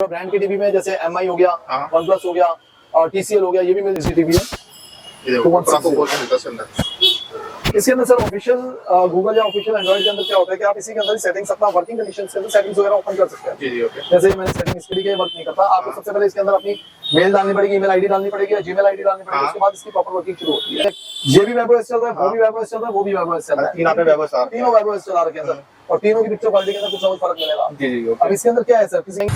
Brand के TV में जैसे MI हो गया, OnePlus हो गया और TCL हो गया, ये भी मेरी सी टीवी है। इसके अंदर सर ऑफिशियल गूगल या ऑफिशियल एंड्रॉइड के अंदर क्या होता है कि आप इसी के अंदर सेटिंग्स अपना वर्किंग कंडीशंस के अंदर सेटिंग्स वगैरह ओपन कर सकते हैं। जी जी ओके। जैसे मैंने सेटिंग इसके लिए वर्क नहीं करता, आपको सबसे पहले इसके अंदर अपनी मेल डालनी पड़ेगी, ईमेल आईडी डालनी पड़ेगी या जीमेल आईडी डालनी पड़ेगी, उसके बाद इसकी प्रॉपर वर्किंग शुरू होती है। ये भी वेबओएस चल रहा है, वो भी वेबओएस चल रहा है, वो भी वेबओएस चल रहा है, तीनों वेबओएस चला रखे हैं सर, और तीनों की पिक्चर क्वालिटी के अंदर कुछ ना कुछ फर्क मिलेगा। जी जी। अब इसके अंदर क्या है सर, किसी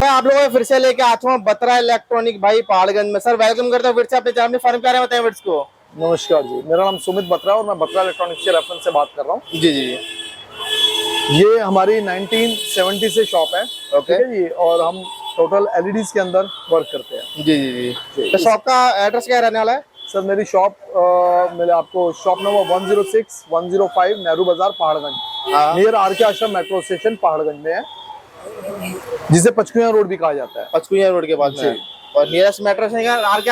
मैं आप लोगों को फिर से लेके आता हूँ बत्रा इलेक्ट्रॉनिक भाई पहाड़गंज में। सर वेलकम करता हूँ फिर से अपने चैनल में। फर्म क्या है बताएं विट्स को। नमस्कार जी, मेरा नाम सुमित बत्रा है और मैं बत्रा इलेक्ट्रॉनिक्स के रेफरेंस से बात कर रहा हूँ। जी जी। ये हमारी 1970 से शॉप है। ओके ठीक है जी, और हम टोटल LEDs के अंदर वर्क करते हैं। जी जी जी। तो शॉप का एड्रेस क्या रहने वाला है सर? मेरी शॉप मेरे आपको शॉप नंबर 106 105 नेहरू बाजार पहाड़गंज, नियर RK आश्रम मेट्रो स्टेशन पहाड़गंज में है, जिसे पचकुया रोड भी कहा जाता है। पचकुया रोड के पास में। और नियरेस्ट मेट्रो स्टेशन RK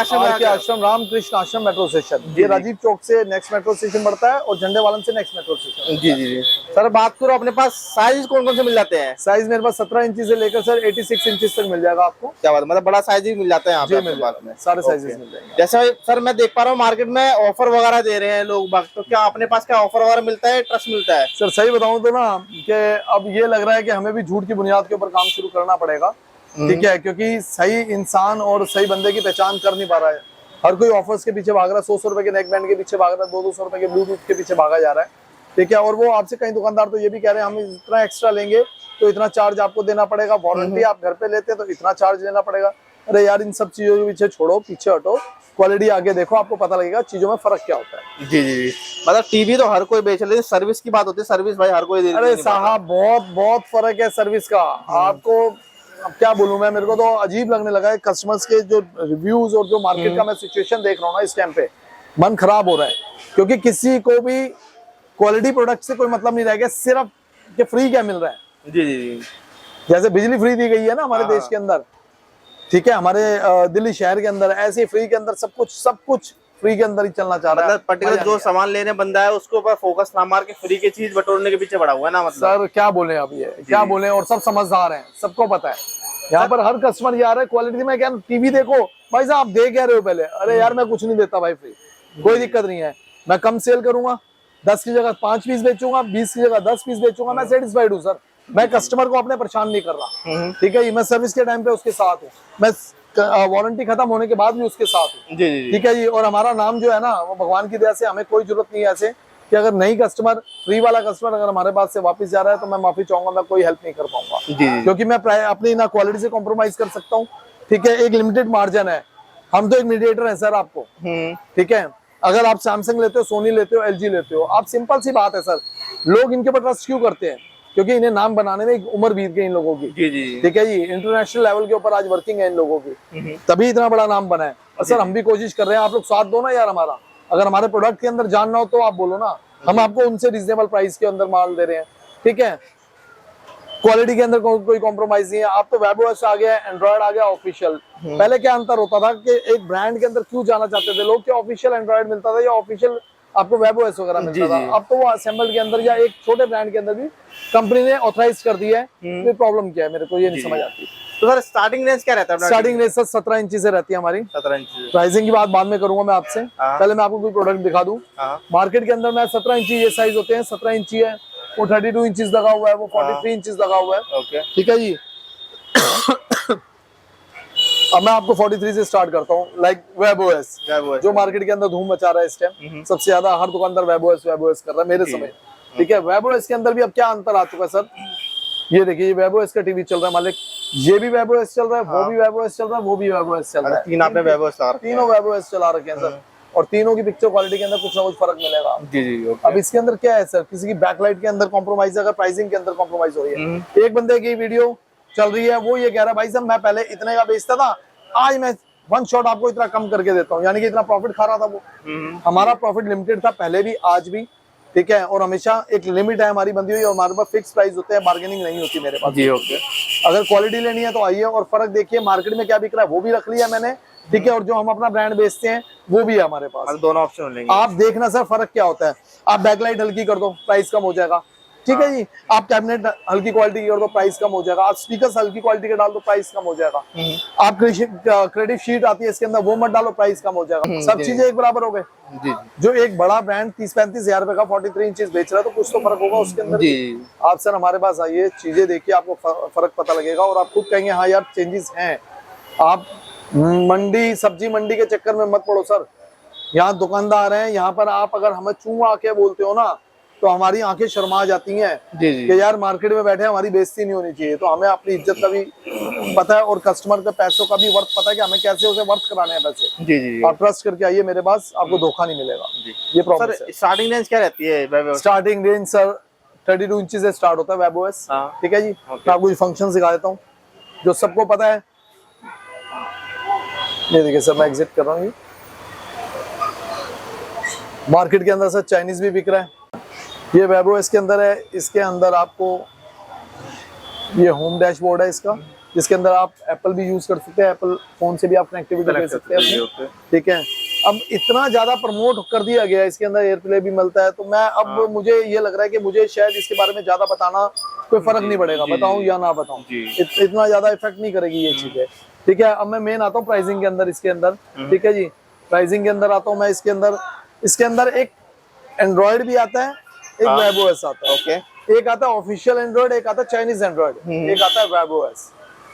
आश्रम रामकृष्ण आश्रम मेट्रो स्टेशन। ये राजीव चौक से नेक्स्ट मेट्रो स्टेशन बढ़ता है और झंडे वालन से नेक्स्ट मेट्रो स्टेशन। जी जी जी। सर बात करो अपने पास साइज कौन कौन से मिल जाते हैं? साइज मेरे पास 17 इंच से लेकर सर 86 इंच तक मिल जाएगा आपको। क्या बात, मतलब बड़ा साइज ही मिल जाता है यहाँ पे? मिल जाता है, सारे साइजेस मिल जाएंगे। जैसे सर मैं देख पा रहा हूँ मार्केट में ऑफर वगैरह दे रहे हैं लोग, तो क्या अपने पास क्या ऑफर वगैरह मिलता है, ट्रस्ट मिलता है? सर सही बताऊं तो ना कि अब ये लग रहा है कि हमें भी झूठ की बुनियाद के ऊपर काम शुरू करना पड़ेगा। ठीक है, क्योंकि सही इंसान और सही बंदे की पहचान कर नहीं पा रहा है। हर कोई ऑफर्स के पीछे भाग रहा है, 100 रुपए के नेक बैंड के पीछे भाग रहा है, 200 रुपए के ब्लूटूथ के पीछे भागा जा रहा है। ठीक है, और वो आपसे कई दुकानदार तो ये भी कह रहे हैं हम इतना एक्स्ट्रा लेंगे तो इतना चार्ज आपको देना पड़ेगा, वारंटी आप घर पे लेते हैं तो इतना चार्ज लेना पड़ेगा। अरे यार, इन सब चीजों के पीछे छोड़ो, पीछे हटो, क्वालिटी आगे देखो, आपको पता लगेगा चीजों में फर्क क्या होता है। जी जी। मतलब टीवी तो हर कोई बेच रहे, सर्विस की बात होती है, सर्विस भाई हर कोई दे। अरे साहब, बहुत बहुत फर्क है सर्विस का। आपको अब क्या बोलूं मैं, मेरे को तो अजीब लगने लगा है कस्टमर्स के जो रिव्यूज और जो मार्केट का मैं सिचुएशन देख रहा हूँ ना इस टाइम पे, मन खराब हो रहा है। क्योंकि किसी को भी क्वालिटी प्रोडक्ट से कोई मतलब नहीं रह गया, सिर्फ कि फ्री क्या मिल रहा है। जी जी जी। जैसे बिजली फ्री दी गई है ना हमारे देश के अंदर, ठीक है, हमारे दिल्ली शहर के अंदर ऐसे फ्री के अंदर सब कुछ फ्री के अंदर ही चलना चाह रहा है। पर्टिकुलर जो सामान लेने बंदा है उसके ऊपर फोकस ना मार के फ्री की चीज बटोरने के पीछे पड़ा हुआ है ना। मतलब सर क्या बोले अब, ये क्या बोले, और सब समझदार हैं, सबको पता है। यहाँ पर हर कस्टमर ये आ रहा है क्वालिटी में, क्या टीवी देखो भाई साहब, आप दे क्या रहे हो पहले? अरे यार, मैं कुछ नहीं देता भाई फ्री, कोई दिक्कत नहीं है, मैं कम सेल करूंगा, 10 की जगह 5 पीस बेचूंगा, 20 की जगह 10 पीस बेचूंगा, मैं सेटिस्फाइड हूँ सर। मैं कस्टमर को अपने परेशान नहीं कर रहा। ठीक है, मैं सर्विस के टाइम पे उसके साथ हूँ, मैं वारंटी खत्म होने के बाद भी उसके साथ हूँ। ठीक है जी, और हमारा नाम जो है ना, वो भगवान की दया से हमें कोई जरूरत नहीं है ऐसे कि अगर नहीं कस्टमर, फ्री वाला कस्टमर अगर हमारे पास से वापस जा रहा है तो मैं माफी चाहूंगा, मैं कोई हेल्प नहीं कर पाऊंगा। क्योंकि मैं अपनी ना क्वालिटी से कॉम्प्रोमाइज कर सकता हूँ। ठीक है, एक लिमिटेड मार्जिन है, हम तो एक मीडिएटर है सर आपको। ठीक है, अगर आप सैमसंग लेते हो, सोनी लेते हो, LG लेते हो, आप सिंपल सी बात है सर, लोग इनके ऊपर ट्रस्ट क्यों करते हैं? क्योंकि इन्हें नाम बनाने में एक उम्र बीत गई इन लोगों की। ठीक है जी, इंटरनेशनल लेवल के ऊपर आज वर्किंग है इन लोगों की, तभी इतना बड़ा नाम बना है। और सर हम भी कोशिश कर रहे हैं, आप लोग साथ दो ना यार हमारा। अगर हमारे प्रोडक्ट के अंदर जानना हो तो आप बोलो ना, हम आपको उनसे रिजनेबल प्राइस के अंदर माल दे रहे हैं। ठीक है, क्वालिटी के अंदर कोई कॉम्प्रोमाइज नहीं है। आप तो वेबओएस आ गया, एंड्रॉइड आ गया ऑफिशियल। पहले क्या अंतर होता था कि एक ब्रांड के अंदर क्यों जाना चाहते थे लोग कि ऑफिशियल एंड्रॉइड मिलता था या ऑफिशियल आपको वेबओएस वगैरह मिलता था। अब तो वो असेंबल के अंदर या एक छोटे ब्रांड के अंदर भी कंपनी ने ऑथराइज कर दिया है। तो प्रॉब्लम क्या है, मेरे को ये नहीं समझ आती। तो सर स्टार्टिंग रेंज क्या रहता है? स्टार्टिंग रेंज सर 17 इंच से रहती है हमारी। 17 इंच। प्राइसिंग की बात बाद में करूंगा मैं आपसे, पहले मैं आपको कोई प्रोडक्ट दिखा दूं। मार्केट के अंदर मैं 17 इंची ये साइज होते हैं, 17 इंची है, वो 32 इंचेस लगा हुआ है, वो 43 इंचेस लगा हुआ है। ओके, ठीक है जी। अब मैं आपको 43 से स्टार्ट करता हूँ, लाइक वेबओएस जो मार्केट के अंदर धूम मचा रहा है इस टाइम। सबसे ज्यादा हर दुकानदार वेबओएस कर रहा है मेरे समय। ठीक है, वेबओएस के अंदर भी अब क्या अंतर आ चुका है सर, ये देखिए, ये वेबओएस का टीवी चल रहा है मालिक, ये भी वेबओएस चल रहा है, वो भी वेबओएस चल रहा है, वो भी वेबओएस चल रहा है। तीनों वेबओएस चला रखे हैं सर, और तीनों की पिक्चर क्वालिटी के अंदर कुछ ना कुछ फर्क मिलेगा। जी। अब इसके अंदर क्या है सर, किसी की बैकलाइट के अंदर कॉम्प्रोमाइज, अगर प्राइसिंग के अंदर कॉम्प्रोमाइज हो रही है। एक बंदे की वीडियो चल रही है, वो ये कह रहा है भाई साहब मैं पहले इतने का बेचता था, आज मैं वन शॉट आपको इतना कम करके देता हूँ, यानी कि इतना प्रॉफिट खा रहा था वो। हमारा प्रॉफिट लिमिटेड था पहले भी, आज भी। ठीक है, और हमेशा एक लिमिट है हमारी बंदी हुई, और हमारे पास फिक्स प्राइस होते हैं, बार्गेनिंग नहीं होती मेरे पास। जी ओके। अगर क्वालिटी लेनी है तो आइए और फर्क देखिए, मार्केट में क्या बिक रहा है वो भी रख लिया मैंने, ठीक है, और जो हम अपना ब्रांड बेचते हैं वो भी है हमारे पास। मतलब दोनों ऑप्शन मिलेंगे। आप देखना सर फर्क क्या होता है। आप बैकलाइट हल्की कर दो, प्राइस कम हो जाएगा, ठीक है जी। आप कैबिनेट हल्की क्वालिटी की कर दो, प्राइस कम हो जाएगा। आप स्पीकर हल्की क्वालिटी के डाल दो, प्राइस कम हो जाएगा। आप क्रेडिट शीट आती है इसके अंदर, वो मत डालो, प्राइस कम हो जाएगा। सब चीजें एक बराबर हो गए। जी जो एक बड़ा ब्रांड 30-35 हजार रुपए का 43 इंचेस बेच रहा है, तो कुछ तो फर्क होगा उसके अंदर। जी। आप सर हमारे पास आइए, चीजें देखिए, आपको फर्क पता लगेगा और आप खुद कहेंगे हाँ यार चेंजेस हैं। आप मंडी, सब्जी मंडी के चक्कर में मत पड़ो सर। यहाँ दुकानदार हैं, यहाँ पर आप अगर हमें चू आके बोलते हो ना, तो हमारी आंखें शर्मा जाती हैं जी जी। कि यार मार्केट में बैठे हमारी बेइज्जती नहीं होनी चाहिए। तो हमें अपनी इज्जत का भी पता है और कस्टमर के पैसों का भी वर्थ पता है कि हमें कैसे उसे वर्थ कराने हैं पैसे। जी जी। आप ट्रस्ट करके आइए मेरे पास, आपको धोखा नहीं मिलेगा। ये प्रॉमिस है। स्टार्टिंग रेंज क्या रहती है? स्टार्टिंग रेंज सर 32 इंच से स्टार्ट होता है वेबओएस। ठीक है जी। मैं आपको फंक्शन सिखा देता हूँ जो सबको पता है। ये देखिए सर, मैं एग्जिट कर रहा हूँ। मार्केट के अंदर सर चाइनीज भी बिक रहा है। ये वेबओएस के अंदर है। इसके अंदर आपको ये होम डैशबोर्ड है इसका, जिसके अंदर आप एप्पल भी यूज कर सकते हैं। एप्पल फोन से भी आप कनेक्टिविटी कर सकते हैं अपनी, ठीक है। अब इतना ज्यादा प्रमोट कर दिया गया है, इसके अंदर एयरप्ले भी मिलता है। तो मैं अब मुझे ये लग रहा है कि मुझे शायद इसके बारे में ज्यादा बताना कोई फर्क नहीं पड़ेगा, बताऊं या ना बताऊं, इतना ज्यादा इफेक्ट नहीं करेगी ये चीजें, ठीक है। अब मैं मेन आता हूँ प्राइसिंग के अंदर। इसके अंदर ठीक है जी, प्राइसिंग के अंदर आता हूँ मैं। इसके अंदर एक एंड्रॉइड भी आता है, एक वेबओएस आता है। ओके, एक आता है ऑफिशियल एंड्रॉइड, एक आता है चाइनीज एंड्रॉइड, एक आता है वेबओएस,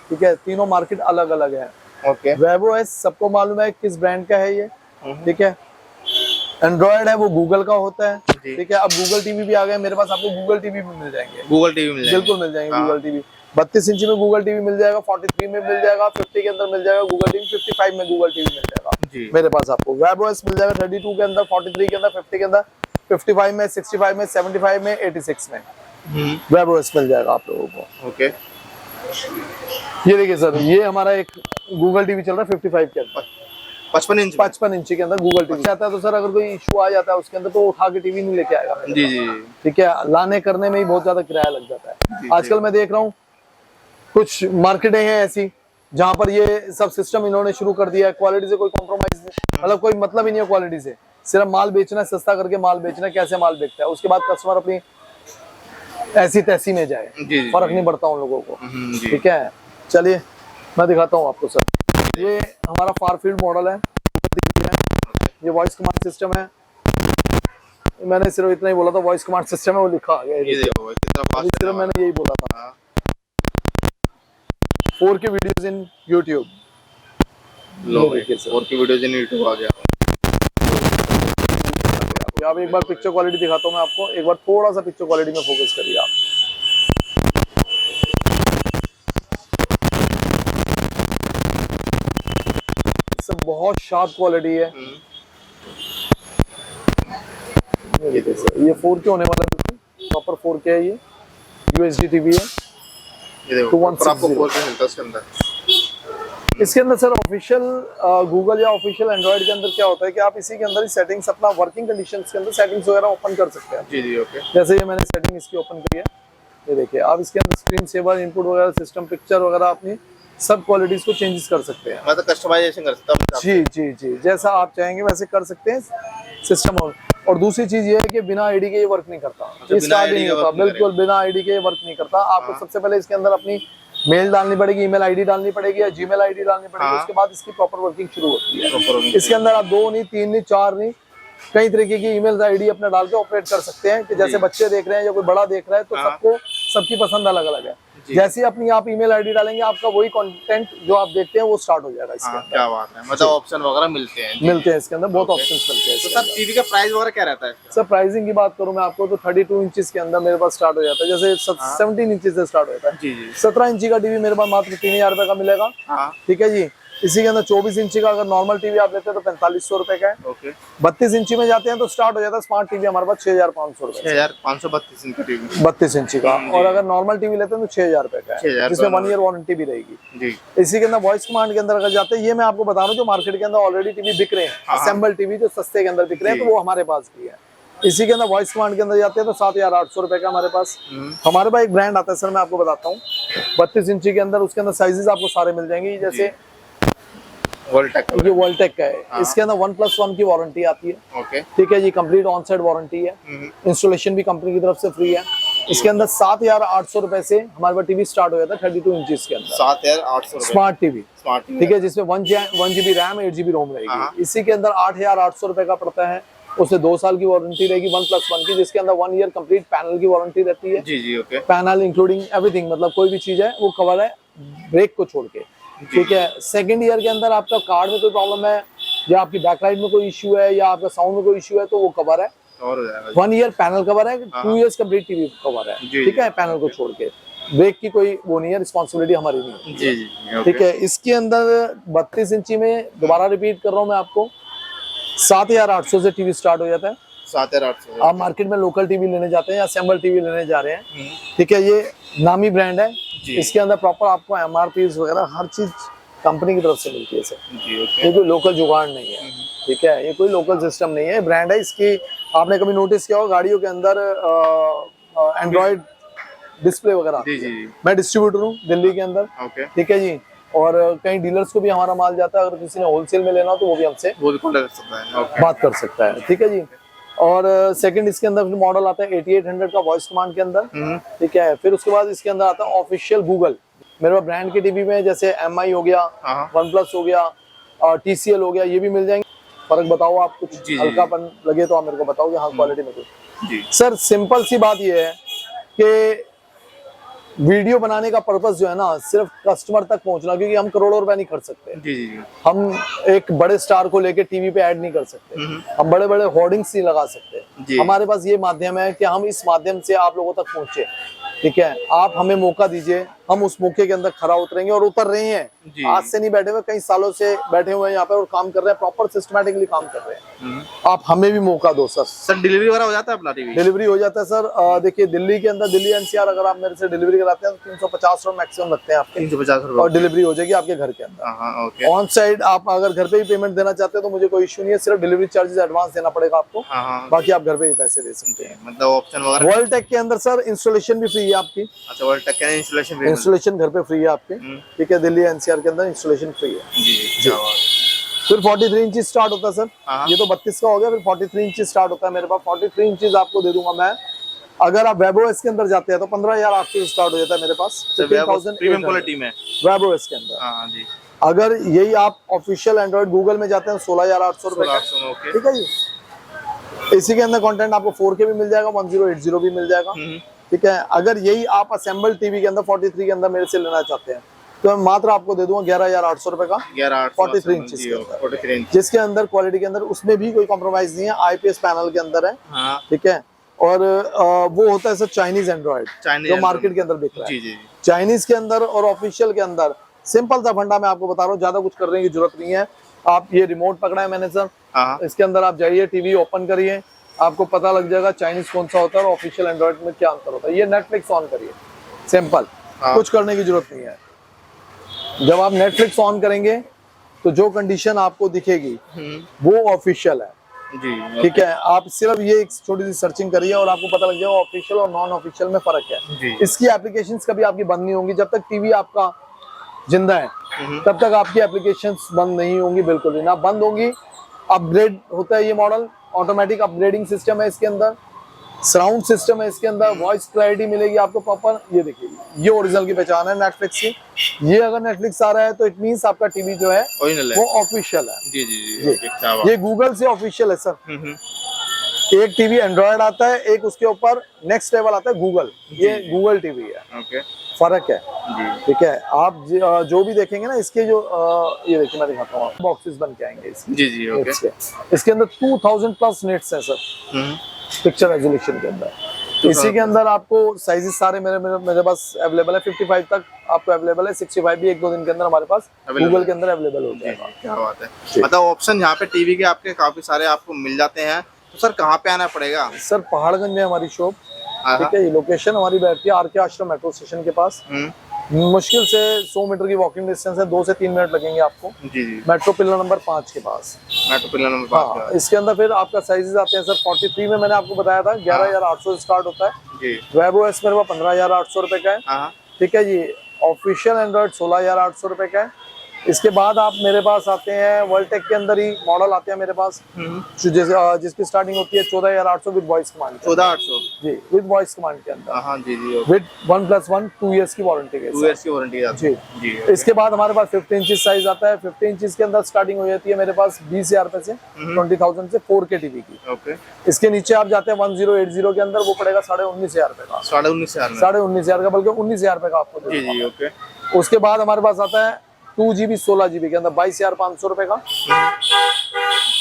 ठीक है। तीनों मार्केट अलग अलग है। ओके, वेबओएस सबको मालूम है किस ब्रांड का है ये, ठीक है। एंड्रॉइड है वो गूगल का होता है, ठीक है। अब गूगल टीवी भी आ गए मेरे पास, आपको गूगल टीवी भी मिल जाएंगे। गूगल टीवी मिल जाएंगे, बिल्कुल मिल जाएंगे गूगल टीवी। 32 इंच में गूगल टीवी मिल जाएगा, 43 में मिल जाएगा, 50 के अंदर मिल जाएगा गूगल टीवी, 55 में गूगल टीवी मिल जाएगा मेरे पास आपको। वेबओएस मिल जाएगा 32 के अंदर, 43 के अंदर, 50 के अंदर, 55 में, 65 में, 75 में, 86 में वेबओएस मिल जाएगा आप लोगों को। ओके, ये देखिए सर, ये हमारा एक गूगल टीवी चल रहा है 55 के अंदर, 55 इंच के अंदर गूगल टीवी आता है। तो सर अगर कोई इशू आ जाता है उसके अंदर, तो उठा के टीवी नहीं लेके आएगा जी जी, ठीक है। लाने करने में ही बहुत ज्यादा किराया लग जाता है। आजकल मैं देख रहा हूँ कुछ मार्केटें हैं ऐसी जहां पर ये सब सिस्टम इन्होंने शुरू कर दिया है। क्वालिटी से कोई कॉम्प्रोमाइज नहीं, मतलब कोई मतलब ही नहीं है क्वालिटी से, सिर्फ माल बेचना है, सस्ता करके माल बेचना है। कैसे माल बेचता है, उसके बाद कस्टमर अपनी ऐसी तैसी में जाए, फर्क नहीं पड़ता उन लोगों को, ठीक है। चलिए मैं दिखाता हूँ आपको सर। ये हमारा फार फील्ड मॉडल है, ये वॉइस कमांड सिस्टम है। मैंने सिर्फ इतना ही बोला था वॉइस कमांड सिस्टम है, वो लिखा आ गया। सिर्फ मैंने यही बोला था। 4K videos in YouTube, 4K videos in YouTube आ गया। अब एक बार पिक्चर क्वालिटी दिखाता हूँ मैं आपको। एक बार थोड़ा सा पिक्चर क्वालिटी में फोकस करिए आप। सब बहुत शार्प क्वालिटी है। ये 4K होने वाला है, प्रॉपर 4K है। ये UHD टीवी है। ये देखो आपको 4K मिलता है इसके अंदर। इसके अंदर सर ऑफिशियल गूगल या ऑफिशियल एंड्रॉइड के अंदर क्या होता है कि आप इसी के अंदर ही सेटिंग्स, अपना वर्किंग कंडीशंस के अंदर सेटिंग्स वगैरह ओपन कर सकते हैं। जी जी, ओके। जैसे ये मैंने सेटिंग इसकी ओपन की है, ये देखिए। आप इसके अंदर स्क्रीन सेवर, इनपुट वगैरह, सिस्टम पिक्चर वगैरह, अपनी सब क्वालिटीज को चेंजेस कर सकते हैं। मतलब कस्टमाइजेशन कर सकते हैं। जी जी जी, जैसा आप चाहेंगे वैसे कर सकते हैं सिस्टम। और दूसरी चीज ये है कि बिना आईडी के ये वर्क नहीं करता, स्टार्ट ही नहीं होता। बिल्कुल बिना आईडी के वर्क नहीं करता। आपको सबसे पहले इसके अंदर अपनी मेल डालनी पड़ेगी, ईमेल आईडी डालनी पड़ेगी या जीमेल आईडी डालनी पड़ेगी। उसके बाद इसकी प्रॉपर वर्किंग शुरू होती है। इसके अंदर आप 2 नहीं, 3 नहीं, 4 नहीं, कई तरीके की ईमेल आईडी अपने डाल के ऑपरेट कर सकते हैं। कि जैसे बच्चे देख रहे हैं या कोई बड़ा देख रहा है, तो सबको सबकी पसंद अलग अलग है। जैसे ही अपनी आप ईमेल आईडी डालेंगे, आपका वही कंटेंट जो आप देखते हैं वो स्टार्ट हो जाएगा इसके अंदर। क्या बात है, मतलब ऑप्शन वगैरह मिलते हैं इसके अंदर, बहुत ऑप्शंस मिलते हैं। तो सर टीवी का प्राइस वगैरह क्या रहता है? सर प्राइसिंग की बात करूं मैं आपको, तो 32 इंचेस के अंदर मेरे पास स्टार्ट हो जाता है। जैसे 17 इंचेस से स्टार्ट होता है। जी जी। 17 इंची का टीवी मेरे पास मात्र 3000 रुपए का मिलेगा, ठीक है जी। इसी के अंदर 24 इंची का अगर नॉर्मल टीवी आप लेते हैं तो 4500 रुपए का है। ओके। 32 इंची में जाते हैं तो स्टार्ट हो जाता है स्मार्ट टीवी हमारे पास 6500 रुपए, 6532 इंची टीवी, 32 इंची का। और अगर नॉर्मल टीवी लेते हैं तो 6000 रुपए का है, जिसमें 1 ईयर वारंटी भी रहेगी जी। इसी के अंदर वॉइस कमांड के अंदर अगर जाते हैं, ये मैं आपको बता रहा हूँ जो मार्केट के अंदर ऑलरेडी टीवी बिक रहे हैं, असेंबल टीवी जो सस्ते के अंदर बिक रहे हैं, तो वो हमारे पास भी है। इसी के अंदर वॉइस कमांड के अंदर जाते हैं तो 7800 रुपए का हमारे पास। हमारे पास एक ब्रांड आता है सर, मैं आपको बताता हूँ 32 इंची के अंदर। उसके अंदर साइजेस आपको सारे मिल जाएंगे। जैसे वोल्टेक ये वोल्टेक का है। इसके अंदर 1+1 की वारंटी आती है। ओके। ठीक है जी, कंप्लीट ऑन साइड वारंटी है। इंस्टॉलेशन भी कंपनी की तरफ से फ्री है। इसके अंदर 7,800 रुपए से हमारे पास टीवी स्टार्ट हो जाता है 32 इंचेस के अंदर। 7,800 स्मार्ट टीवी। स्मार्ट टीवी, ठीक है, जिसमें 1 GB रैम 8 GB रोम रहेगी। इसी के अंदर 8,800 रुपए का पड़ता है। उससे 2 साल की वारंटी रहेगी 1+1 की, जिसके अंदर 1 ईयर कंप्लीट पैनल की वारंटी रहती है। जी जी ओके। पैनल इंक्लूडिंग एवरीथिंग, मतलब कोई भी चीज है वो कवर है ब्रेक को छोड़ के। ठीक है, सेकंड ईयर के अंदर आपका कार्ड में कोई प्रॉब्लम है या आपकी बैकलाइट में कोई इश्यू है या आपका साउंड में कोई इश्यू है तो वो कवर है। और हो जाएगा। 1 ईयर पैनल कवर है, 2 इयर्स कंप्लीट टीवी कवर है। ठीक है, पैनल को छोड़ के ब्रेक की कोई वो नहीं है, रिस्पॉन्सिबिलिटी हमारी नहीं है। जी जी ठीक है, इसके अंदर 32 इंची में दोबारा रिपीट कर रहा हूँ मैं आपको, 7,800 से टीवी स्टार्ट हो जाता है। 7,800। आप मार्केट में लोकल टीवी लेने जाते हैं या असेंबल टीवी लेने जा रहे हैं, ठीक है, ये नामी ब्रांड है। इसके अंदर प्रॉपर आपको MRPs वगैरह हर चीज कंपनी की तरफ से मिलती है सर। जी ओके। ये कोई लोकल जुगाड़ नहीं है। ठीक है, ये कोई लोकल सिस्टम नहीं है, ब्रांड है। इसकी आपने कभी नोटिस किया होगा गाड़ियों के अंदर एंड्रॉइड डिस्प्ले वगैरह आती जी है। जी मैं डिस्ट्रीब्यूटर हूँ दिल्ली के अंदर। ओके। ठीक है जी, और कई डीलर्स को भी हमारा माल जाता है। अगर किसी ने होलसेल में लेना हो तो वो भी हमसे वो भी कॉन्टैक्ट कर सकता है। ओके। बात कर सकता है। ठीक है जी, और सेकंड इसके अंदर फिर मॉडल आता है 8800 का वॉइस कमांड के अंदर। ठीक है, फिर उसके बाद इसके अंदर आता है ऑफिशियल गूगल। मेरे पास ब्रांड के टीवी में जैसे MI हो गया, OnePlus हो गया, TCL हो गया, ये भी मिल जाएंगे। फर्क बताओ आप, कुछ हल्कापन लगे तो आप मेरे को बताओ कि हाँ क्वालिटी में कुछ। जी सर सिंपल सी बात ये है कि वीडियो बनाने का पर्पस जो है ना सिर्फ कस्टमर तक पहुंचना, क्योंकि हम करोड़ों रुपए नहीं खर्च सकते। जी जी हम एक बड़े स्टार को लेके टीवी पे ऐड नहीं कर सकते, हम बड़े बड़े होर्डिंग्स नहीं लगा सकते। हमारे पास ये माध्यम है कि हम इस माध्यम से आप लोगों तक पहुंचे। ठीक है, आप हमें मौका दीजिए, हम उस मौके के अंदर खरा उतरेंगे और उतर रहे हैं। आज से नहीं बैठे हुए, कई सालों से बैठे हुए हैं यहाँ पे और काम कर रहे हैं, प्रॉपर सिस्टमैटिकली काम कर रहे हैं। आप हमें भी मौका दो सर। सर डिलीवरी वगैरह हो जाता है अपना टीवी? डिलीवरी हो जाता है सर। देखिए दिल्ली के अंदर, दिल्ली NCR अगर आप मेरे से डिलीवरी कराते हैं तो 350 रुपए मैक्सिमम लगते हैं आपके। 350 और डिलीवरी हो जाएगी आपके घर के अंदर। ओके। ऑन साइड आप अगर घर पे ही पेमेंट देना चाहते हैं तो मुझे कोई इश्यू नहीं है, सिर्फ डिलीवरी चार्जेस एडवांस देना पड़ेगा आपको। बाकी आप घर पे ही पैसे दे सकते हैं। मतलब ऑप्शन वगैरह वोल्टेक के अंदर सर इंस्टॉलेशन भी फ्री है आपकी। अच्छा, वोल्टेक का इंस्टॉलेशन इंस्टॉलेशन घर पे फ्री है आपके। ठीक है, दिल्ली NCR के अंदर इंस्टॉलेशन फ्री है। जी। फिर 43 इंच स्टार्ट होता है सर। ये तो 32 का हो गया, फिर 43 इंच स्टार्ट होता है मेरे पास। 43 इंच आपको दे दूंगा मैं। अगर आप WebOS के अंदर जाते हैं तो 15,800 से स्टार्ट हो जाता है मेरे पास। प्रीमियम क्वालिटी में WebOS के अंदर। जी। अगर यही आप ऑफिशियल एंड्रॉइड गूगल में जाते हैं 16,800 रुपए। ठीक है जी, इसी के अंदर कंटेंट आपको 4K भी मिल जाएगा, 1080 भी मिल जाएगा। ठीक है, अगर यही आप असेंबल टीवी के अंदर 43 के अंदर मेरे से लेना चाहते हैं तो मैं मात्र आपको दे दूंगा 11,800 रुपए का। 43 इंच के अंदर, जिसके अंदर क्वालिटी के अंदर उसमें भी कोई कॉम्प्रोमाइज नहीं है, IPS पैनल के अंदर है। ठीक है, और वो होता है सर चाइनीज एंड्रॉइड जो मार्केट के अंदर बिक रहा है। चाइनीज के अंदर और ऑफिशियल के अंदर सिंपल सा फंडा मैं आपको बता रहा हूँ, ज्यादा कुछ करने की जरूरत नहीं है। आप ये रिमोट पकड़ा है मैंने सर, इसके अंदर आप जाइए, टीवी ओपन करिए, आपको पता लग जाएगा चाइनीज कौन सा होता है और ऑफिशियल एंड्रॉइड में क्या अंतर होता है। ये नेटफ्लिक्स ऑन करिए, सिंपल, कुछ करने की जरूरत नहीं है। जब आप नेटफ्लिक्स ऑन करेंगे तो जो कंडीशन आपको दिखेगी वो ऑफिशियल है। ठीक है, आप सिर्फ ये एक छोटी सी सर्चिंग करिए और आपको पता लग जाएगा ऑफिशियल और नॉन ऑफिशियल में फर्क है। इसकी एप्लीकेशंस कभी आपकी बंद नहीं होंगी, जब तक टीवी आपका जिंदा है तब तक आपकी एप्लीकेशंस बंद नहीं होंगी, बिल्कुल भी ना बंद होंगी। अपग्रेड होता है ये मॉडल, ऑटोमेटिक अपग्रेडिंग सिस्टम है इसके अंदर, साउंड सिस्टम है इसके अंदर, वॉइस क्लैरिटी मिलेगी आपको प्रॉपर। ये देखिए, ये ओरिजिनल की पहचान है नेटफ्लिक्स की। ये अगर नेटफ्लिक्स आ रहा है तो इट मींस आपका टीवी जो है वो ऑफिशियल है। जी। ये गूगल से ऑफिशियल है सर। एक टीवी एंड्रॉयड आता है, एक उसके ऊपर नेक्स्ट लेवल आता है गूगल। ये गूगल टीवी है, फर्क है। ठीक है, आप जो भी देखेंगे ना इसके जो ये देखिए मैं दिखाता हूँ, बॉक्सेस बन के आएंगे इसके। इसके अंदर 2000+ नेट्स है सर पिक्चर रेजोल्यूशन के अंदर। इसी के अंदर आपको साइजेस सारे मेरे पास अवेलेबल है, 55 तक आपको अवेलेबल है, 65 भी 1-2 दिन के अंदर हमारे पास गूगल के अंदर अवेलेबल हो जाएगा। क्या बात है, मतलब ऑप्शन यहाँ पे टीवी के आपके काफी सारे आपको मिल जाते हैं। तो सर कहाँ पे आना पड़ेगा? सर पहाड़गंज में हमारी शॉप। ठीक है, ये लोकेशन हमारी बैठती है RK आश्रम मेट्रो स्टेशन के पास। मुश्किल से 100 मीटर की वॉकिंग डिस्टेंस है, 2 से 3 मिनट लगेंगे आपको। मेट्रो पिलर नंबर 5 के पास। Metro pillar number 5। इसके अंदर फिर आपका साइजेस आते हैं सर। 43 में मैंने आपको बताया था 11,800 स्टार्ट होता है। WebOS मेरे पास 15,800 रुपए का है। ठीक है जी, ऑफिशियल एंड्रॉइड 16,800 रुपए का है। इसके बाद आप मेरे पास आते हैं वर्ल्टेक के अंदर ही मॉडल आते हैं मेरे पास, जिसकी स्टार्टिंग होती है 14,800 विद वॉइस कमांड। 14,800 जी, विद वॉइस कमांड के अंदर। हाँ जी जी, विद 1+1 2 इयर्स की वारंटी के 2 इयर्स की वारंटी जी जी। इसके बाद हमारे पास 15 इंच साइज आता है। 15 इंच के अंदर स्टार्टिंग हो जाती है मेरे पास 20,000 रुपए से, 20,000 से 4K टीवी की। ओके, इसके नीचे आप जाते हैं 1080 के अंदर, वो पड़ेगा 19,500 रुपए का। 19,500 में? 19,500 का, बल्कि 19,000 रुपए का आपको जी देगा। जी, ओके। उसके बाद हमारे पास आता है 2GB 16GB के अंदर 22,500 रुपए का।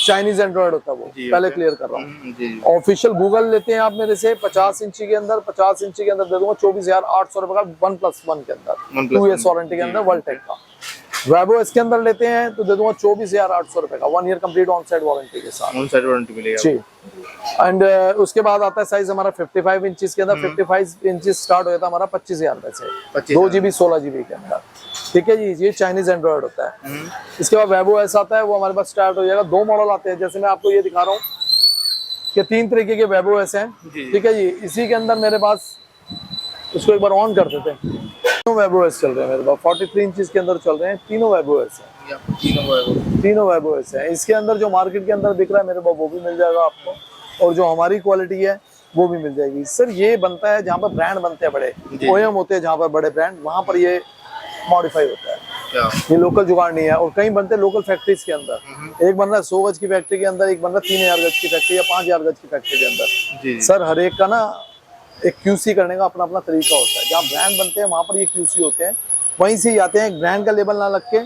चाइनीज एंड्रॉइड होता है वो, पहले क्लियर कर रहा हूँ। ऑफिशियल गूगल लेते हैं आप मेरे से 50 इंची के अंदर, 50 इंची के अंदर दे दूंगा 24,800 रुपए का 1+1 के अंदर, 2 इयर्स वारंटी के अंदर वर्ल्टेक का। वेबो इसके अंदर लेते हैं तो दे दूंगा 24,800 रुपए का, 1 year complete on side warranty के साथ। ऑन साइड वारंटी मिलेगा जी। एंड उसके बाद आता है साइज हमारा 55 इंचेस के अंदर। 55 इंचेस स्टार्ट हो जाता है हमारा 25,000 रुपए से, 2GB 16GB के अंदर। ठीक है जी, ये चाइनीज एंड्रॉइड होता है। इसके बाद वेबो ऐसा आता है, वो हमारे पास स्टार्ट हो जाएगा। 2 मॉडल आते हैं, जैसे मैं आपको ये दिखा रहा हूँ कि 3 तरीके के वेबो ऐसे हैं। ठीक है जी, इसी के अंदर मेरे पास, इसको एक बार ऑन कर देते हैं। तीनों वेबो एस चल रहे हैं मेरे पास, 43 इंचेस के अंदर चल रहे हैं, तीनों वेबो एस हैं। तीनों वेबो एस हैं। इसके अंदर जो मार्केट के अंदर बिक रहा है मेरे पास वो भी मिल जाएगा आपको, और जो हमारी क्वालिटी है वो भी मिल जाएगी। सर ये बनता है जहाँ पर ब्रांड बनते हैं बड़े, ओएम होते हैं जहाँ पर बड़े ब्रांड, वहाँ पर ये मॉडिफाई होता है। ये लोकल जुगाड़ नहीं है। और कहीं बनते हैं लोकल फैक्ट्रीज के अंदर, एक बन रहा है 100 गज की फैक्ट्री के अंदर, एक बन रहा है 3,000 गज की फैक्ट्री या 5,000 गज की फैक्ट्री के अंदर। सर हर एक का ना एक QC करने का अपना अपना तरीका होता है। जहाँ ब्रांड बनते हैं वहां पर ये QC होते हैं, वहीं से ही आते हैं। ब्रांड का लेबल ना लग के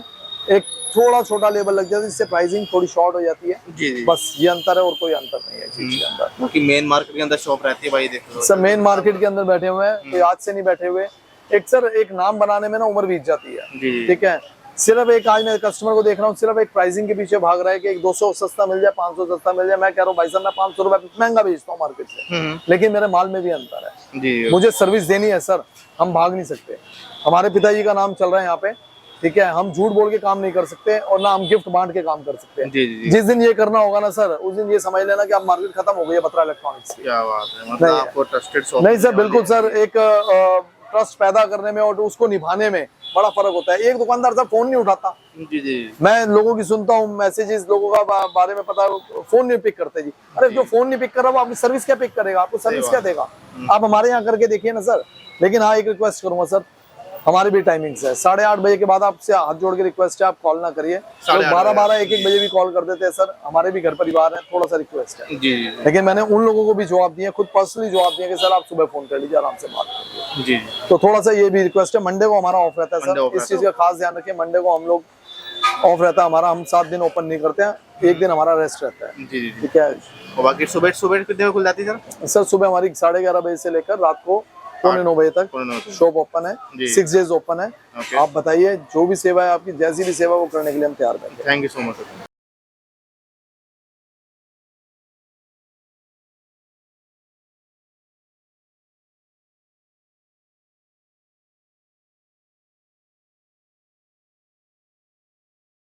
एक थोड़ा छोटा लेबल लग जाता है, जिससे प्राइसिंग थोड़ी शॉर्ट हो जाती है। जी। बस ये अंतर है, और कोई अंतर नहीं है चीज के अंदर। क्योंकि मेन मार्केट के अंदर शॉप रहती है भाई, देखो सर मेन मार्केट के अंदर बैठे हुए हैं, कोई आज से नहीं बैठे हुए। एक सर एक नाम बनाने में ना उम्र बीत जाती है। ठीक है, सिर्फ एक आज मैं कस्टमर को देख रहा हूँ, सिर्फ एक प्राइसिंग के पीछे भाग रहा है कि एक 200 सस्ता मिल जाए, 500 सस्ता मिल जाए। मैं कह रहा हूँ भाई साहब मैं 500 रुपए महंगा बेचता हूँ मार्केट से, लेकिन मेरे माल में भी अंतर है। जी। मुझे सर्विस देनी है सर, हम भाग नहीं सकते। हमारे पिताजी का नाम चल रहा है यहाँ पे, ठीक है, हम झूठ बोल के काम नहीं कर सकते, और ना हम गिफ्ट बांट के काम कर सकते हैं। जी। जिस दिन ये करना होगा ना सर, उस दिन ये समझ लेना कि आप मार्केट खत्म हो गई है बत्रा इलेक्ट्रॉनिक्स की। क्या बात है, मतलब आपको ट्रस्टेड शॉप नहीं सर, बिल्कुल सर। एक ट्रस्ट पैदा करने में और उसको निभाने में बड़ा फर्क होता है। एक दुकानदार सर फोन नहीं उठाता। जी। मैं लोगों की सुनता हूँ मैसेजेस, लोगों का बारे में पता, फोन नहीं पिक करते जी। अरे जो फोन नहीं पिक कर रहा वो आपकी सर्विस क्या पिक करेगा, आपको सर्विस क्या देगा? आप हमारे यहाँ करके देखिए ना सर। लेकिन हाँ एक रिक्वेस्ट करूंगा सर, हमारी भी टाइमिंग्स है 8:30 बजे के बाद, आपसे हाथ जोड़ के रिक्वेस्ट है आप कॉल ना करिए। लोग 12-12 1-1 बजे भी कॉल कर देते हैं सर, हमारे भी घर परिवार है, थोड़ा सा रिक्वेस्ट है। जी। लेकिन मैंने उन लोगों को भी जवाब दिया, खुद पर्सनली जवाब दिया कि सर आप सुबह फोन कर लीजिए, आराम से बात करिए। जी। तो थोड़ा सा ये भी रिक्वेस्ट है। मंडे को हमारा ऑफ रहता है सर, इस चीज का खास ध्यान रखिए। मंडे को हम लोग ऑफ रहता है हमारा, हम 7 दिन ओपन नहीं करते हैं, एक दिन हमारा रेस्ट रहता है। जी। ठीक है। बाकी सुबह कितने खुल जाती है सर? सुबह हमारी 11:30 बजे से लेकर रात को 9:45 बजे तक शॉप ओपन है, 6 डेज ओपन है। आप बताइए जो भी सेवा है आपकी, जैसी भी सेवा वो करने के लिए हम तैयार हैं। Thank you so much.